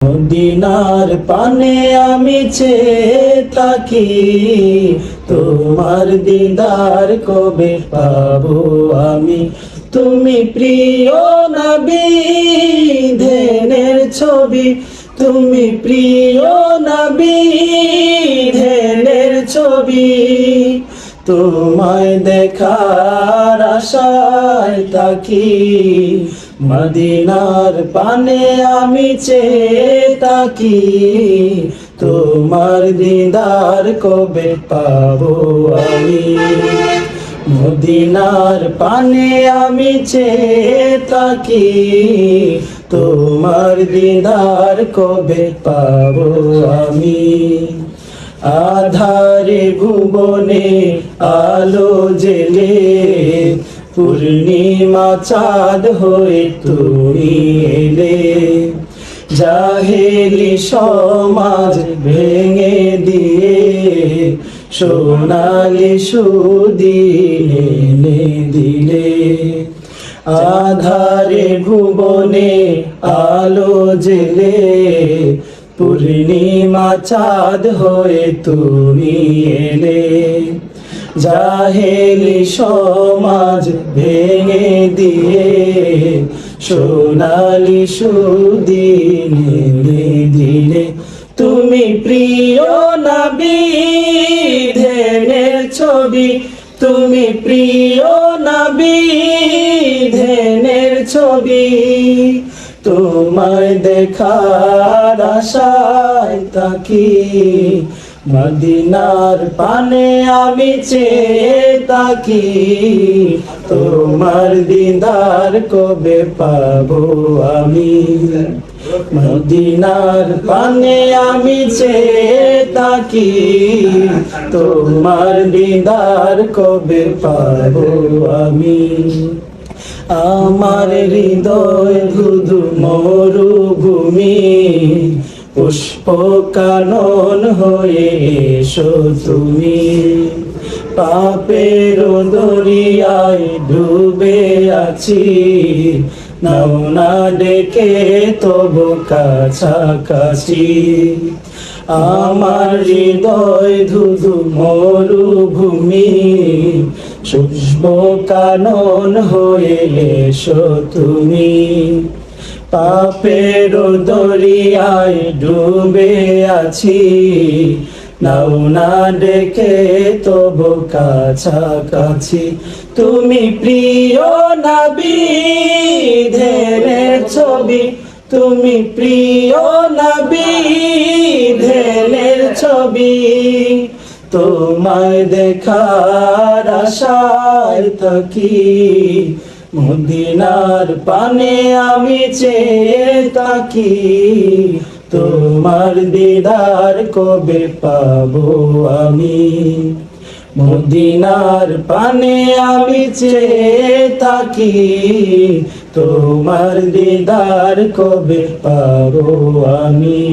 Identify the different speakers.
Speaker 1: মদিনার পানে আমি চেয়ে থাকি, তোমার দিদার কবে পাবো আমি। তুমি প্রিয় নবী ধ্যানের ছবি, তুমি প্রিয় নবী ধ্যানের ছবি। তোমায় দেখার আশায় থাকি, মদিনার পানে আমি চেয়ে থাকি, তোমার দিদার কবে পাবো আমি। মদিনার পানে আমি চেয়ে থাকি, তোমার দিদার কবে পাবো আমি। আধারে ভুবনে আলো জেলে, পূর্ণিমা চাঁদ হয়ে তুমি এলে। জাহেলি সমাজ ভেঙে দিয়ে, সোনালি সুদিন এনে দিলে। আধারে ভুবনে আলো জেলে, পূর্ণিমা চাঁদ হয়ে তুমি এলে। জাহেলি সমাজ ভেঙে দিয়ে, সোনালি সুদিন এনে দিলে। তুমি প্রিয় নবী ধ্যানের ছবি, তুমি প্রিয় নবী ধ্যানের ছবি। তোমায় দেখার আশায় থাকি, মদিনার পানে আমি চেয়ে থাকি, তোমার দিদার কবে পাবো আমি। মদিনার পানে আমি চেয়ে থাকি, তোমার দিদার কবে পাবো আমি। আমার হৃদয় ধুধু মরুভূমি, পুষ্প কানন হয়ে এসো তুমি। পাপের দরিয়ায় ডুবে আছি, নাও না ডেকে তবু কাছাকাছি। আমার হৃদয় ধুধু মরুভূমি, শুষ্ক কানন হয়ে এসো তুমি। পাপের দরিয়ায় ডুবে আছি, নাও না ডেকে তবু কাছাকাছি। তুমি প্রিয় নবী ধ্যানের ছবি, তুমি প্রিয় নবী ধ্যানের ছবি। তোমায় দেখার আশায় থাকি, মদিনার পানে আমি চেয়ে থাকি, তোমার দিদার কবে পাবো আমি। মদিনার পানে আমি চেয়ে থাকি, তোমার দিদার কবে পাবো আমি।